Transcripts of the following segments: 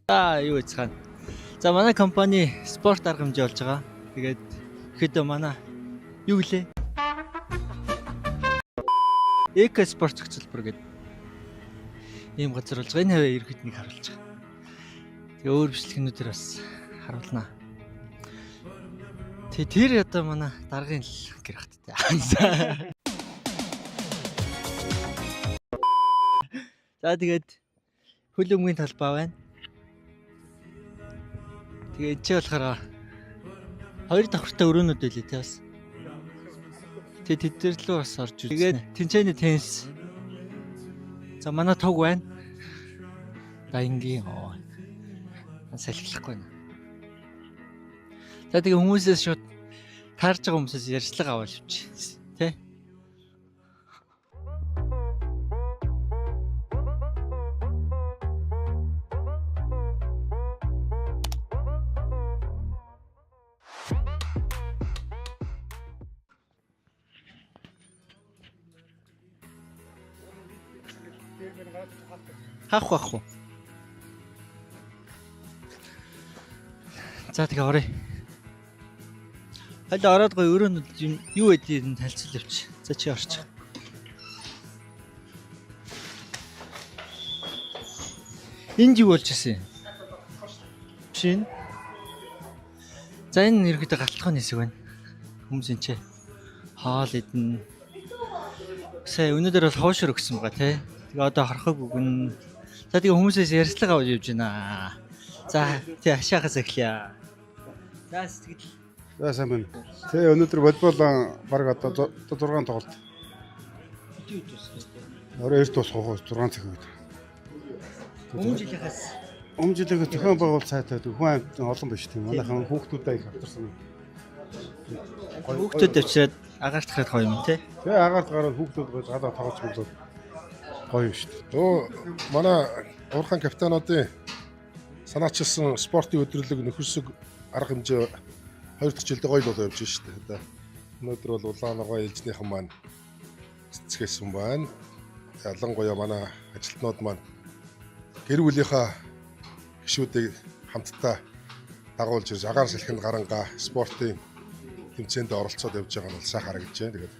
Юу яцгаана. За манай компани спорт арга хэмжээ болж байгаа. Тэгээд ихэд манай юу гэлээ? Эко спорт хөтөлбөр гэдэг ийм газар болж байгаа. Энэ хаваа ерхэд нэг харуулж байгаа. Тэгээ өөр бичлэгнүүдээр бас харуулнаа. Тэр одоо манай даргын гэр хаттай. За тэгээд хөл өмгийн талбай байна. Тэгээ чи болохоор хоёр давхартай өрөөнүүд байлээ тий бас. Тэгээ тэд дээр л бас орж үзсэн. Тэгээд тэнцээний теннис. За манай туг байна. Даянгийн салхилахгүй байна. За тэгээ хүмүүсээс шууд таарж байгаа хүмүүсээс ярьцлага аваад явчих. Тэ? Хах. За тэгээ оръё. Хальт ороод гоё өрөөнүүд юу гэдгийг нь танилцуул явчих. За чи орчих. Энд юу болж ирсэн? Шин. За энэ ерөөдөө галтлахын хэсэг байна. Хүмүүсийн чи хаал идэн. Сая өнөөдөр бол хоошор өгсөн байгаа тий. Тэгээ одоо харахаг үгэн. За тэгээ хүмүүсээс ярьцлага авч явж байна. За тий хашаахаас эхлэе. За сэтгэл. За сайн байна. Тэ өнөөдөр волейбол баг одоо 6 тоглолт. Хэдий үед дуусах вэ? Орой 2 дуусах 6 цаг үед. Өмнө жилийнхээс зохион байгуулалт сайтай хүн амт олон биш тийм. Манайхан хүүхдүүдэд их авторсан. Хүүхдүүд авчираад агаарт гараад гоё юм тий. Тэгээ агаарт гараад хүүхдүүд гоё гадаа тоглож болоод гоё юм шүү дээ. Өө манай уурхайн капитануудын санаачилсан спортын өдрөлөг нөхөрсөг арга хэмжээ 2 дахь жилдээ гоё болоо явж шүү дээ. Өнөөдөр бол улааногоо ээлжнийхэн маань цэцгээсэн байна. Ялангуяа манай ажилтнууд маань гэр бүлийнхаа гишүүдийг хамтдаа дагуулж ирж агаар салхинд гарангаа спортын тэмцээнд оролцоод явж байгаа нь бол сайхан харагдаж байна. Тэгээд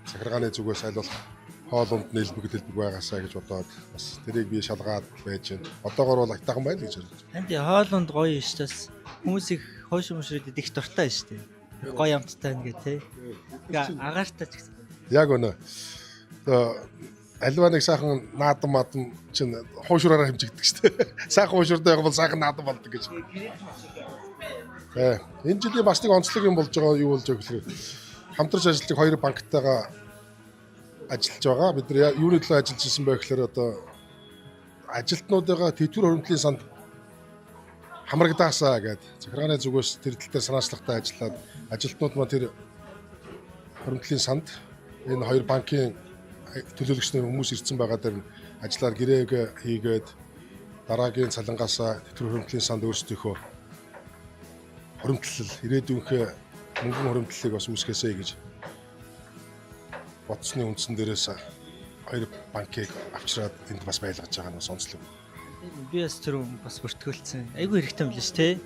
захиргааны зүгээс аль бол хоолунд нийлбэг дэлбэг байгаасаа гэж бодоод бас тэрийг би шалгаад байж байна. Одоогор бол айтаахан байна гэж харж байна. Энд хоолунд гоё юм шүү дээ. Хүмүүс их хойш мөшрөдөд их дуртай шүү дээ. Гоё амттай байна гэх тээ. Тэгээ агаартай ч гэсэн. Яг өнөө. Альва нэг сайхан наадам чинь хуушраараа хэмжигддэг шүү дээ. Сайхан хуушртай байх бол сайхан наадам болдог гэж. Энэ жилийн бас нэг онцлог юм болж байгаа юу болж байгаа гэхээр хамтарч ажилладаг хоёр банктайгаа ажиллаж байгаа. Бид нар юуны төлөө ажиллаж ирсэн бэ гэхээр одоо ажилтнуудаа тэтгэвэр хөрөмтлийн санд хамрагдаасаа гэдэг захиргааны зүгээс тэр тал дээр санаачлагтай ажиллаад ажилтнууд маань тэр хөрөмтлийн санд энэ хоёр банкын төлөөлөгчний хүмүүс ирсэн байгаа дээр ажиллаар гэрээг хийгээд дараагийн цалингаасаа тэтгэвэр хөрөмтлийн санд өөрсдийнхөө хоримтлал ирээдүйнхээ мөнгөн хоримтлалыг бас үүсгэсэй гэж бодсны үндсэн дээрээс хоёр банкыг авчираад энд бас байлгаж байгаа нь бас онцлог. Би бас тэр бас бүртгүүлсэн. Айгүй хэрэгтэй юм л ш тээ.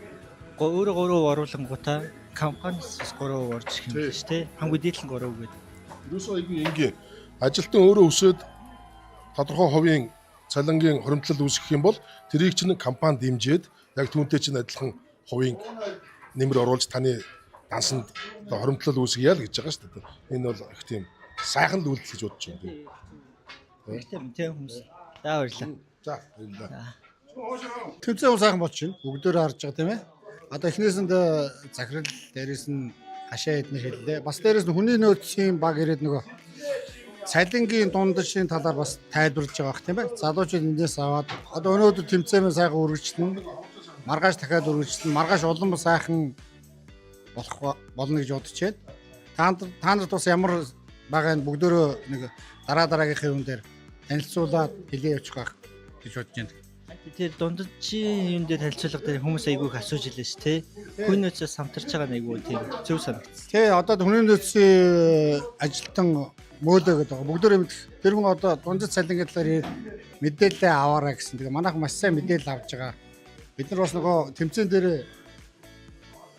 Өөрөө 3% оруулангуудаа компаниас 3% орж ирэх юм л ш тээ. Хамгийн дээдлэн 3% гэдэг. Юусоо айгүй энгийн ажилтан өөрөө өсөөд тодорхой хувийн цалингийн хоримтлал үүсгэх юм бол тэрийг чинь компани дэмжиж яг түүнтэй чинь адилхан хувийн нэмэр оруулж таны дансанд хоримтлал үүсгье л гэж байгаа шүү дээ. Энэ бол их тийм сайхан үйлдэл гэж бодож байна. Хэрэгтэй юм тийм хүмүүс. За баярлалаа. За баярлалаа. Тэмцээн сайхан болж байна. Бүгдөө харж байгаа тийм ээ. Одоо эхнээсэнд захирал, дээрээс нь хашаа эднэр хэллээ. Бас дээрээс нь хүний нөөцийн баг ирээд нөгөө цалингийн дундчийн талаар бас тайлбарлаж байгаа бах тийм ээ. Залуучууд эндээс аваад одоо өнөөдөр тэмцээн сайхан үргэлжлэнэ. Маргааш дахиад үргэлжлэнэ. Маргааш улам сайхан болно гэж бодож байна. Та нарт бас ямар байгаа нь бүгдөө нэг дараагийнхын юм дээр танилцуулаад хэлээ явуучих байх гэж бодож байна. Тэр дундчийн юм дээр танилцуулга дээр хүмүүс айгүй их асууж илээ ш тээ. Хүн нөөцөөс хамтарч байгаа нь айгүй тийм зөв санагдсан. Тий одоо хүний нөөцийн ажилтан мөөлөө гэдэг. Бүгдөө тэр хүн одоо дундад цалингийн талаар мэдээлэл аваарай гэсэн. Тэгээ манайх маш сайн мэдээлэл авж байгаа. бид нар бас нөгөө тэмцээн дээр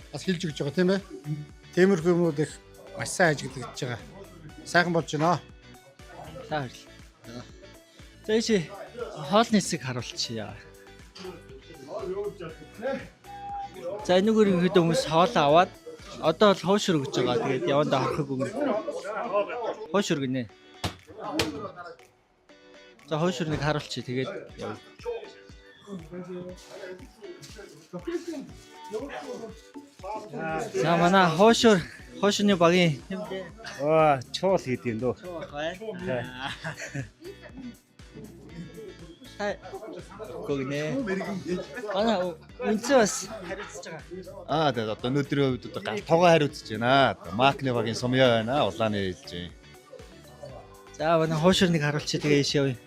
бас хилж өгч байгаа тийм ээ. Тиймэрхүү юмнууд их маш сайн ажиглагдаж байгаа. Сайхан болж байна. За баярлалаа. За иши хоолны хэсэг харуулчихъя. За энэгээр ихэд хүмүүс хоол аваад одоо бол хойш өргөж байгаа. Тэгээд явандаа харахыг өмнө хойш өргөнэ. За хойш өргөнийг харуулчих. Тэгээд яв. За манай хойшны багийн чуул хийдэг юм дөө. Гогнэ. Манай үнцээ бас хариуцж байгаа. Тэгээд одоо өнөөдрийн хувьд одоо гал тоогоо хариуцж байна. Макны багийн сумья байна. Улааны хэлж. За манай хойшрыг харуулчих тэгээ ишээ явъя.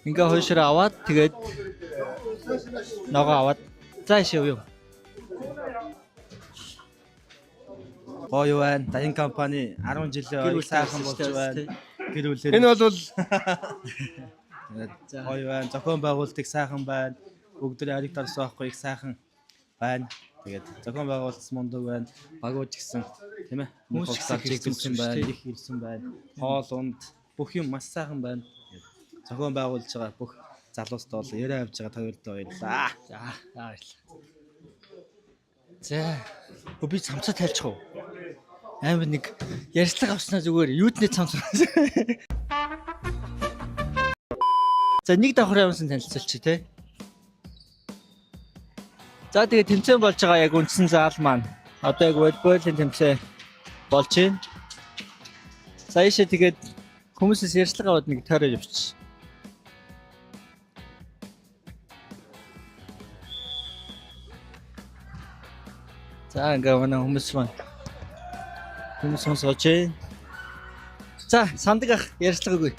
Ингээ хойшроо аваад тэгээд ногоо аваад за ишээ явъя. Гоё байна. Даян компани 10 жилийн сайхан болж байна. Гэр бүлээр. Энэ бол Гоё байна. Зохион байгуулалтыг сайхан байна. Бүгд ариг тарсан байхгүй их сайхан байна. Тэгээд зохион байгуулалт мундаг байна. Багууч гэсэн тийм ээ. Хүмүүс Хүмүүс чиглэсэн байна. Их ирсэн байна. Хоол унд бүх юм маш сайхан байна. Зохион байгуулж байгаа бүх залуустаа бол яриа авж байгаа тавилдаа баярлаа. За баярлалаа. За би цамцаа тайлчих уу? Амар нэг ярьцлага авснаа зүгээр юудны цамцаа. За нэг давхар юмсан танилцуулчих тий. За тэгээ тэмцээн болж байгаа яг үндсэн заал маань. Одоо яг волейболын тэмцээн болж байна. За ийшээ тэгээд хүмүүсээс ярьцлага аваад нэг тойроо явчих. За ингээ манай хүмүүс маань сууж байна. За сандаг ах ярьцлага өгье.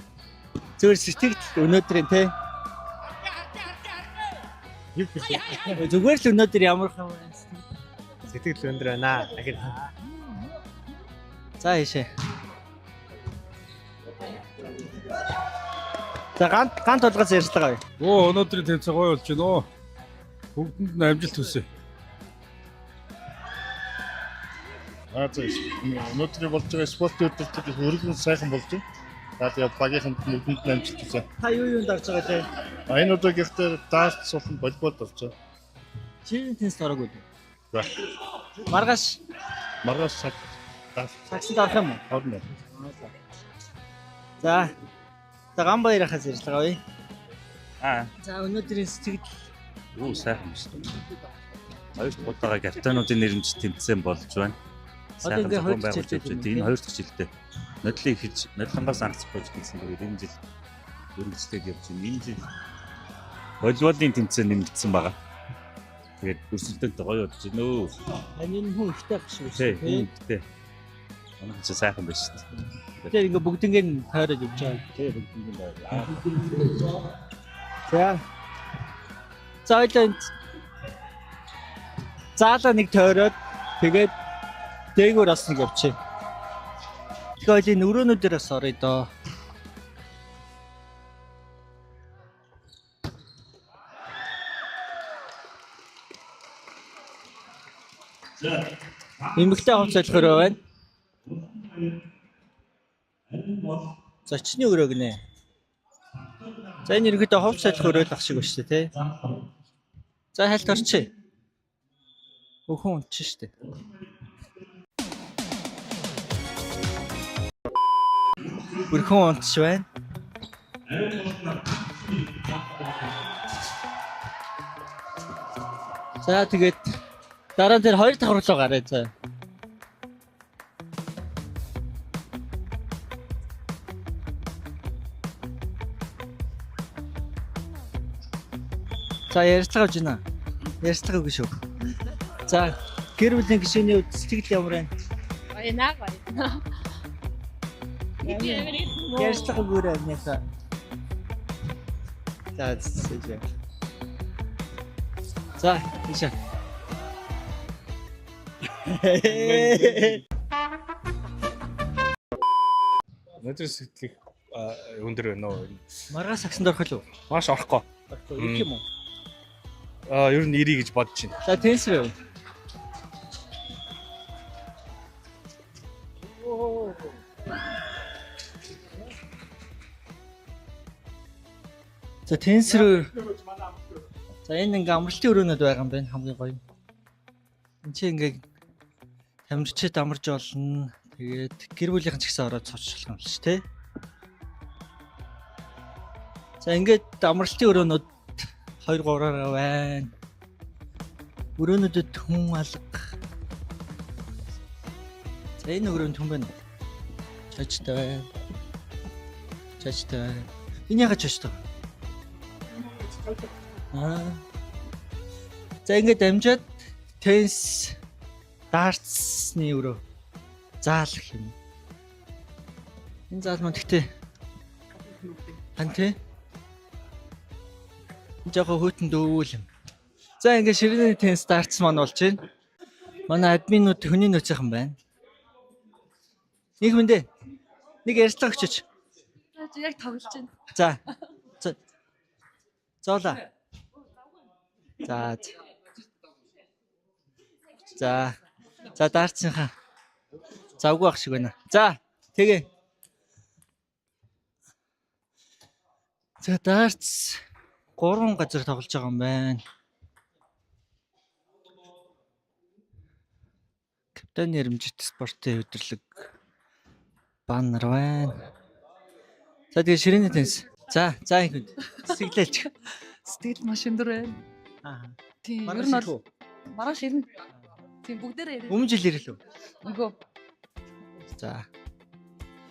Зүгээр сэтгэл өнөөдрийн те. Зүгээр л өнөөдөр ямар хав байна? Сэтгэл өндөр байна. Дахин. За ийшээ. За гант толгоос ярьцлага авъя. Өнөөдрийн тэмцээн гоё болж байна. Бүгдэнд нь амжилт хүсье. өнөөдрийн болж байгаа спортын өдөртөд өргөн сайхан болж байна. Тэгээд багийнхан бүгдэнд нь амжилт хүсье. Та юу дарж байгаа те? Энэ удаагийнхтай даарт суулсан волейбол болж байна. Чи тенс ороогүй. За. Маргааш Сагсанд орох юм уу? орно. За. За Ганбаярахаас ярьцлага авъя. За өнөөдрийн сэтгэл Юу сайхан шүү дээ. Хоёр дахь удаага капитануудын нэрмж тэмцээн болж байна. Одоо ингээ хоёр дахь байгуулж явж байна. Энэ хоёр дахь жилдээ нодлыг хийж нодлонгоос анхцгаж гэсэн тэгээд энэ жил өргөжлөд явж байна. Энэ жил волейболын тэмцээн нэмэгдсэн байгаа. Тэгээд өрсөлдөлт гоё болж байна өө. энэ хүн ихтэй ах шиг Тий, үү? үнэтэй. Манай ч сайхан байна шүү дээ. Тэгэхээр ингээ бүгднийг нь тойроод явж байгаа. Тий, бүгд байна. За. За ойлоо заалаа нэг тойроод тэгээд дээгүүр бас нэг явчих. Тэгэхээр энэ өрөөнүүдээр бас орё доо. Эмэгтэй хавц солихоор байна. Зочны өрөө гинэ. За энэ ерөөдөө ховч салах өрөөл ах шиг ба шүү дээ, тий. За хальт орчих. Өхөн унчих шүү дээ. Бүрхэн унтж байна. За тэгээд дараа нь тэр хоёр давхар руу гараа за. За ярьцлага авч байна. Ярьцлага өгнө шүү. За гэр бүлийн гишүүний хувьд сэтгэл ямар байна? Баянаа баянаа. Ярьцлага өгөөрэй амнасаа. За зөв. За ийшээ. Өнөөдөр сэтгэл өндөр байна уу? Маргааш сагсанд орох уу? Маш орохгүй. Их юм уу? ер нь 90 гэж бодож байна. За теннис рүү. За теннис рүү. За энэ ингээ амралтын өрөөнүүд байгаа юм байна хамгийн гоё. Энд чи ингээ тамирчид амарч олно. Тэгээд гэр бүлийнхэн ч гэсэн ороод суучих юм л ш, тэ. За ингээд амралтын өрөөнүүд 2 3-аар байна. Өрөөнүүдэд хүн алга. За энэ өрөөнд хүн байна. Чачтай байна. Чачтай. Энэ яга чачтай. За ингээд амжаад теннис дартсны өрөө заалах юм. Энэ заал маань гэхдээ анте жоо хөтөнд өвөл юм. За ингээд ширээний теннис дартс маань болж байна. Манай админууд хүний нөөцийнхэн байна. Нэг мэндэ. Нэг ярьцлага өгчөөч. Яг тоглож байна. За. Зоола. За. За. За дартсынхаа завгүй ах шиг байна. За. Тэгээ. За дартс 3 газар тоглож байгаа юм байна. Капитан нэрмжит спортын хөдөрлөг баннер байна. За тэгээ ширээний теннис. За их хүнд. Сэтгэлээч. Сэтгэл маш өндөр байна. Аа. Тийм. Маргааш Ер нь ирэх үү? маргааш ирнэ. Тийм бүгдээрээ ирнэ. Өмнө жил ирлээ. Үгүй. За.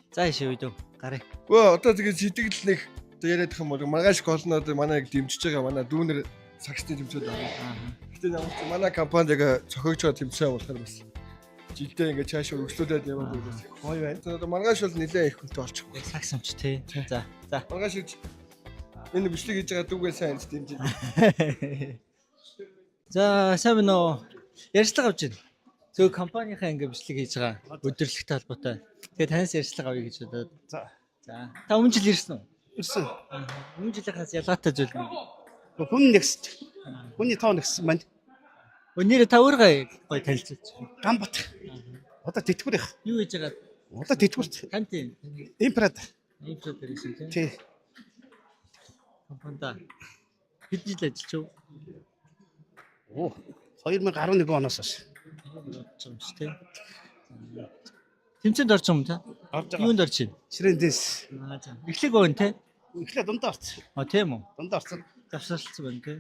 За ишээ үйдөө. Гарыг. Одоо тэгээд сэтгэл нэг яриад их юм бол маргааш голноод манайг дэмжиж байгаа манай дүүнер сагсны тэмцээд байгаа. Гэтэ ямар ч манай компанид яг цохиогч байгаа тэмцээн болохоор бас жилдээ ингээд цаашаа өргөжлүүлээд яваад байгаа. Гоё байна. Одоо маргааш бол нэлээд их хүнтэй болчих. Яг сагс юмч тий. За. Маргааш энэ бичлэг хийж байгаа дүүгээ сайн дэмжиж. За сайн байна уу? Ярьцлага авч байна. Зөв компанийнхаа ингээ бичлэг хийж байгаа. Өдөрлөгтэй холбоотой. Тэгээд танаас ярьцлага авъя гэж бодоод. За. Та өмнө жил ирсэн үү? Ирсэн. Өмнө жилийнхаас ялгаатай зүйл нь. Хүн нэгс. Хүний тоо нэгс маань. Өнөөдөр та өөрөө гоё танилцуулж. Гамбат. Одоо тэтгэвэр их. Юу хийж байгаа? Одоо тэтгэвэр. Тань тийм. Импрад. Импрад ирсэн тийм. Тий. Компанид хэд жил ажиллаж юу? Оо 2011 оноос хойш. Тийм. Тэмцээнд орж байгаа юм та? Орж байгаа. Юунд орж байна? Ширээндээс. За. Эхлэх өгөн те. Эхлээ дундаа орсон. Тийм үү? Дундаа орсон. Завсарлцсан байна те.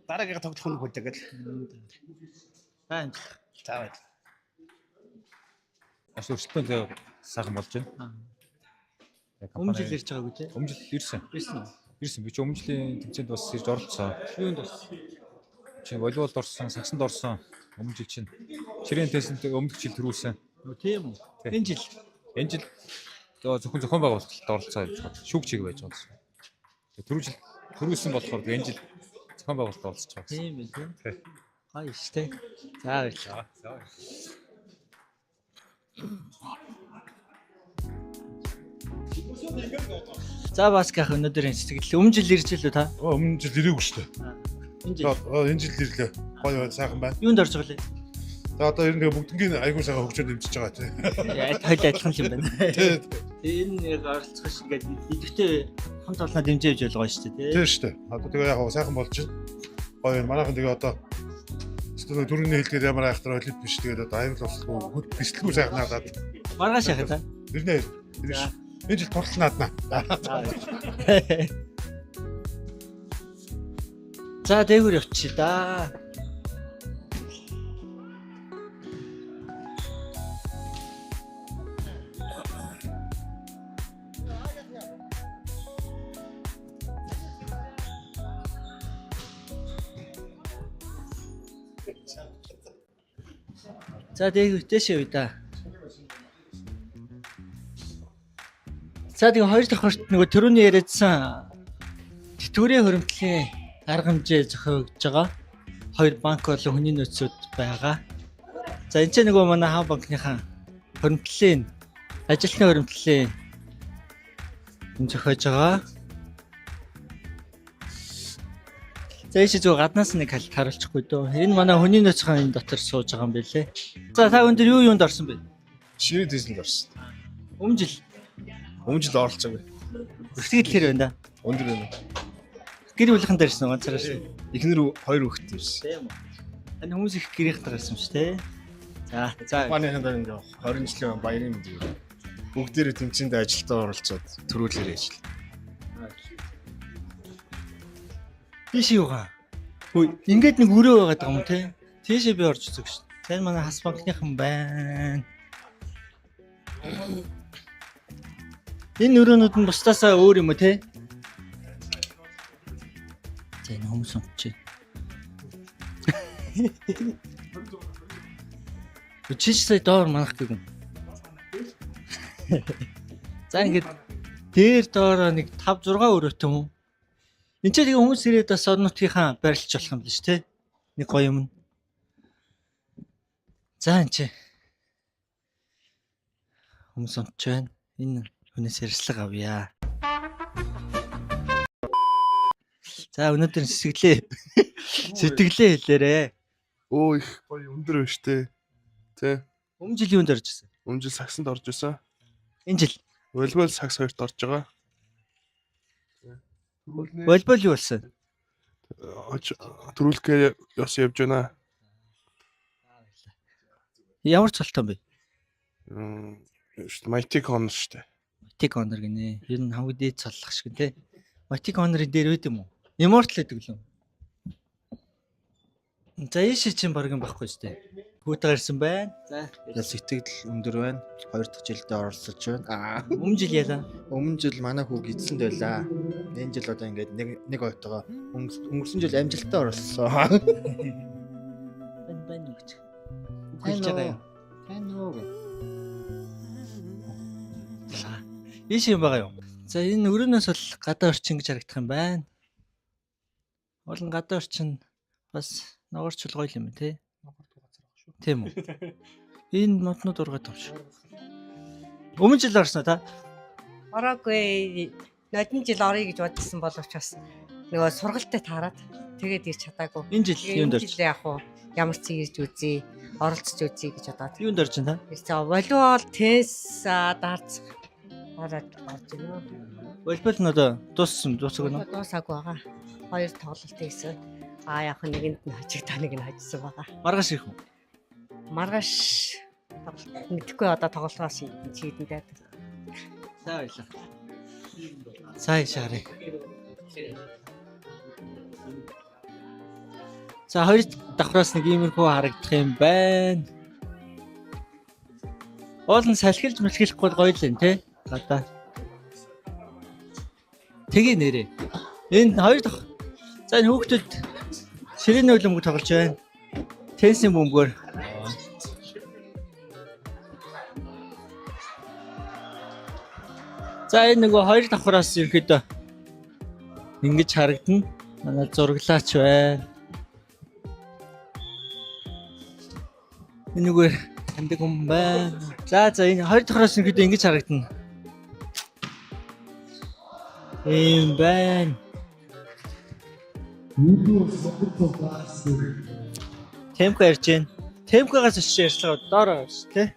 Дараагийн тоглох хүн хөлтэй гэл. Сайн. За байл. Маш өрсөлдөөн сайхан болж байна. Өмнө жил ирж байгаагүй те. Өмнө жил ирсэн. Ирсэн. Би ч өмнө жилийн тэмцээнд бас ирж оролцсон. Юунд орсон? Чи волейболд орсон, сагсанд орсон. Өмнө жил чинь ширээн тестэнд өмнөх жил төрүүлсэн. Тийм үү? Энэ жил. Энэ жил зөвхөн зохион байгуулалтад оролцоо гэж байна. Шүүг чиг байж байгаа. Түрүү жил төрүүлсэн болохоор энэ жил зохион байгуулалтад оролцож байгаа. Тийм үү? Тийм. Гоё штэ. За баярлалаа. За бас гэх өнөөдрийн сэтгэл өмнө жил ирж илүү та? Өмнө жил ирээгүй шүү дээ. Энэ жил. Энэ жил ирлээ. Гоё байна, сайхан байна. Юунд орж байгаа лээ? За одоо ер нь бүгднгийн айгуу сайхан хөгжөөд дэмжиж байгаа тийм. Хоёул адилхан юм байна. Тийм. Энэ яг оролцох шиг ингээд идэвхтэй хамт олноо дэмжиж явж байгаа шүү дээ. Тийм шүү дээ. Одоо тэгээ яг сайхан болж байна. Гоё байна. Манайхан тэгээ одоо өстөө төрөний хэлгээд ямар айхтар олимп биш тэгээд одоо аюул болсгүй бэлтгэлгүй сайхан надад. Маргааш яхаа та? Ирнэ. Энэ жил турлал наадна. За дээгүүр явчих да. За дээгүүр дэшээ үе да. За тэгээ хоёр дахь хорт нөгөө төрөний яриадсан тэтгэврийн хөрөмтлийн арга хэмжээ зохиогдож байгаа. Хоёр банк болон хүний нөөцүүд байгаа. За энэ ч нөгөө манай хаа банкныхаа хөрөмтлийн ажилтны хөрөмтлийн зохиож байгаа. За ийш зөв гаднаас нэг халт харуулчихгүй дөө. Энэ манай хүний нөөцийн энэ дотор сууж байгаа юм байлээ. За та өндөр юу юунд орсон бэ? Шинэ дизелд орсон. Өмнө жил Өмнө жил оролцоогүй. өртгөл хэр байна да? Өндөр байна. Гэр бүлийнхэн дээрсэн ганцаараа шүү. Эхнэр хоёр хүүхэд ирсэн. Тийм үү. Энэ хүмүүс их гэрийнх дараасан шүү те. За. Компанийн дээр ингээ 20 жилийн баярын мэнд. Бүгдээрээ тэмцээнд ажилдаа оролцоод төрүүлэр ажил. Биш юугаа. Хөөе, ингээд нэг өрөө байгаад байгаа юм те. Тийшээ би орж үзэх шүү. Тэр манай хас банкныхан байна. Энэ өрөөнүүд нь бусдаасаа өөр юм уу те? За энэ хүмүүс унтчих. Үчиж сая доор манах гэх юм. За ингээд дээр доороо нэг 5 6 өрөөтэй юм уу? Энд чинь тэгээ хүмүүс ирээд бас орон нутгийнхаа байрлаж болох юм л ш тэ. Нэг гоё юм. За энэ чи хүмүүс унтж байна. Энэ хүнээс ярьслага авъя. За өнөөдөр сэтгэлээ хэлээрээ. Оо их гоё өндөр байна штэ. Тэ. Өмнө жил юунд орж ирсэн? Өмнө жил саксанд орж исэн. Энэ жил Волейбол сакс хоёрт орж байгаа. волейбол юу болсон? Төрүүлэхээр яс явж байна. Ямар цолтой бэ? Майтик он штэ. Матик онор гинэ. Ер нь хамгийн дээд цоллох шиг нэ. Матик онорын дээр үт юм уу? Immortal гэдэг л юм. За ийш чинь барган байхгүй штэ. Хүүтэй гарсан байна. За Сэтгэл өндөр байна. 2 дахь жилдээ оролцож байна. өмнө жил яла. Өмнө жил манай хүү гидсэнд байлаа. Энэ жил одоо ингээд нэг ойтойгоо өнгөрсөн жил амжилттай оролцсон. Бань нүгч. Хэлж байгаа юм. Тань уу. Ийш юм байгаа юм. За энэ өрөөнөөс бол гадаа орчин гэж харагдах юм байна. Олон гадаа орчин бас ногоорч гоё юм те. Тийм үү. Энэ моднууд ургаад байгаа шүү. Өмнө жил орсноо та? Ороогүй. Нодон жил орё гэж бодсон боловч бас нөгөө сургалтад таарад тэгээд ирч чадаагүй. Энэ жил юунд орж? Яг уу ямар ч ирж үзье, оролцож үзье гэж бодоод. Юунд орж байна та? За волейбол, теннис, дартс ороод орж байна. Волейбол нь одоо дуусах нь. Дуусаагүй байгаа. 2 тоглолт хийсэн. Яг нэгэнд нь хажигдаа нэг нь хажсан байгаа. Маргааш ирэх үү? Маргааш мэдхгүй одоо тоглолтоос шийдэн даа. За баярлаа. Сайн шаарэ. За хоёр давхраас нэг иймэрхүү харагдах юм байна. Олон салхилж мэлхихгүй гоё л юм те. Гадаа. Тэгээ нэрээ. Энэ хоёр дахь. За энэ хүүхдүүд ширээний үлэмг тоглож байна. Теннисийн бөмбөгөөр. За энэ нөгөө хоёр давхраас ерөөдөө ингэж харагдана. Манай зураглаач байна. Энэ нөгөө хамдаг юм байна. За энэ хоёр давхраас ерөөдөө ингэж харагдана. Ийм байна. Темпо ярьж байна. Темпогоос очиж ярьслага доороо ш тэ.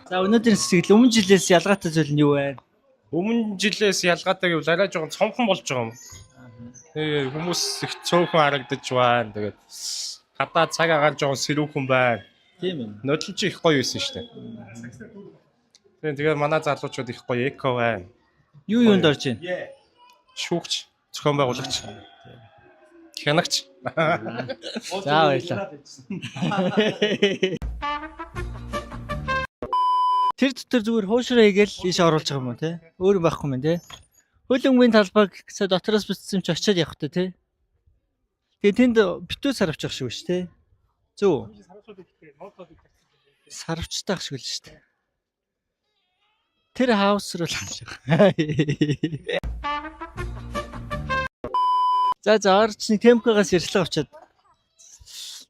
За өнөөдрийн сэтгэл өмнө жилээс ялгаатай зүйл нь юу вэ? Өмнө жилээс ялгаатай гэвэл арай жоохон цомхон болж байгаа юм. Тэгээ хүмүүс их цөөхөн харагдаж байна. Тэгээд гадаа цаг агаар жоохон сэрүүхэн байна. Тийм ээ. Нодлон чи их гоё байсан шүү дээ. Тэгээд манай залуучууд их гоё эко байна. Юу юунд орж байна? Шүүгч, зохион байгуулагч. Хянагч. За баярлалаа. Тэр дотор зүгээр хуушраа хийгээл ийш оруулж байгаа юм уу те? Өөр юм байхгүй юм те? Хөлбөмбөгийн талбайг сая дотроос бичсэн ч очиад явах та те? Тэгээ тэнд битүү сарвч ах шиг шүү те? Зөв. Сарвчтай ах шиг л шүү дээ. Тэр хаус руу л ханаж байгаа. За орч нэг темпогоос ярьслага авчаад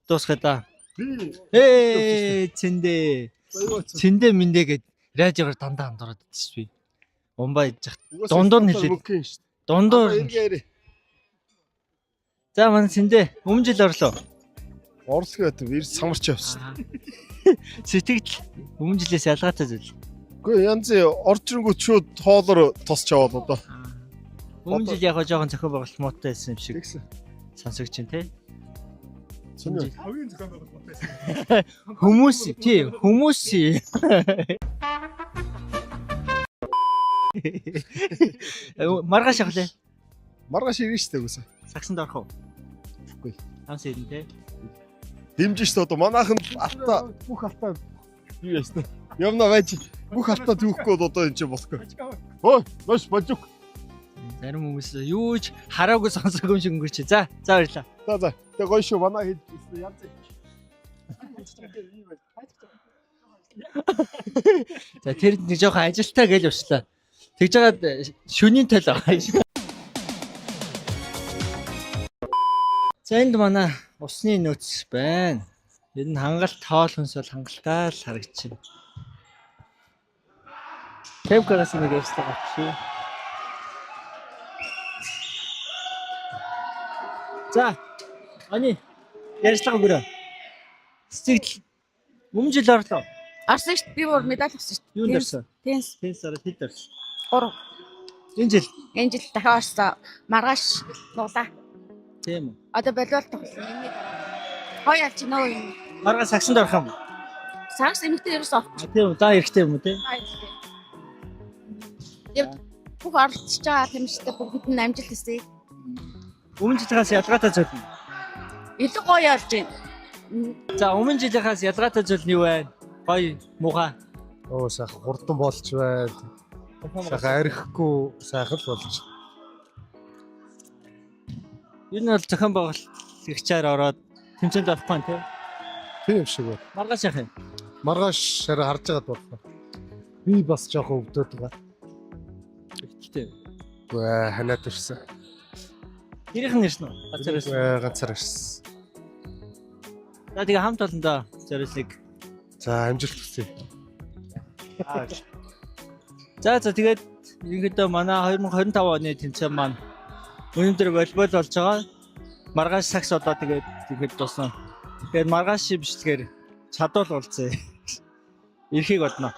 дуусгая да. Цэндэ. Цэндэ мэндэ гэд радиогоор дандаа андуураад идэж би. Умбаа идэж хат. Дундуур нь хэлээд. Дундуур. За манай сэндэ өмнө жил орлоо. Орлого байт вирус самарч явсан. Сэтгэл өмнө жилээс ялгаатай зүйл. Үгүй янз орж ирэнгүүт шууд хоолоор тосч яваад одоо. Өмнө жил яг жоохон зохион байгуулалт муутай байсан юм шиг Тэгсэн. сонсогч чинь тий. Сүнэ. Хүмүүс тий хүмүүс маргааш явах лээ. Маргааш ирнэ штэ үгүйсэ. Сагсанд орох уу? Үгүй. Хамс ирнэ тий. Дэмжин штэ одоо манайхан алтаа бүх алтаа юу ястэ. Явна байж бүх алтаа түүхгүй бол одоо энэ ч босгүй. Хөө, маш божиг. Зарим хүмүүс юу ч хараагүй сонсоогүй юм шиг өнгөрч. За баярлаа. За. Тэ гоё шүү манай хэд янз. За тэр нэг жоохон ажилтаа гэж явчлаа. Тэгж жагаад шөнийн тал байгаа. За энд манай усны нөөц байна. Ер нь хангалт хоол хүнс бол хангалттай л харагдчихна. Тэвкээс нэг ярьслаа гачи. За ани ярьслага гөрөө. Сэтгэл өмнө жил орлоо. Арсан шүү дээ. Би бүр медаль авсан шүү дээ. Юунд орсон? Тенс. Тенсараа хэд орсон? 3. Энэ жил. Энэ жил дахиад орсон. Маргааш нуулаа. Тийм үү. Одоо волейбол тоглосон. Хой авч нөө юм. Маргааш сагсанд орох юм. Сагс эмэгтэй ерөөс авах. Тийм үү. За эрэхтэй юм уу те? Яг бүх оролцож байгаа тамирчтай бүгд нь амжилт хүсье. Өмнө жилээс ялгаатай зүйл нь. Илүү гоё олж байна. За өмнө жилээс ялгаатай зүйл нь юу вэ? Гоё, муухай. Оо сайхан хурдан болж байна. Сайхан арихгүй сайхан болж. Энэ бол зохион байгуулалт хэрэгчээр ороод тэмцээнд орохгүй нэ. Тийм шиг байна. Маргааш яах юм? Маргааш хараа харж байгаад бодлоо. Би бас жоохон өвдөд байгаа. Ихтэй. Үгүй ханаад ирсэн. Ирэх нь ирсэн үү? Газараас. Ганцаар ирсэн. За тэгээ хамт олондоо зориулыг. За амжилт хүсье. За тэгээд ерөнхийдөө манай 2025 оны тэмцээн маань өнөөдөр волейбол болж байгаа. Маргааш сагс одоо тэгээд ихэд дуусна. Тэгээд маргааш бичлэгээр чадвал уулзъя. Эрхийг бодно.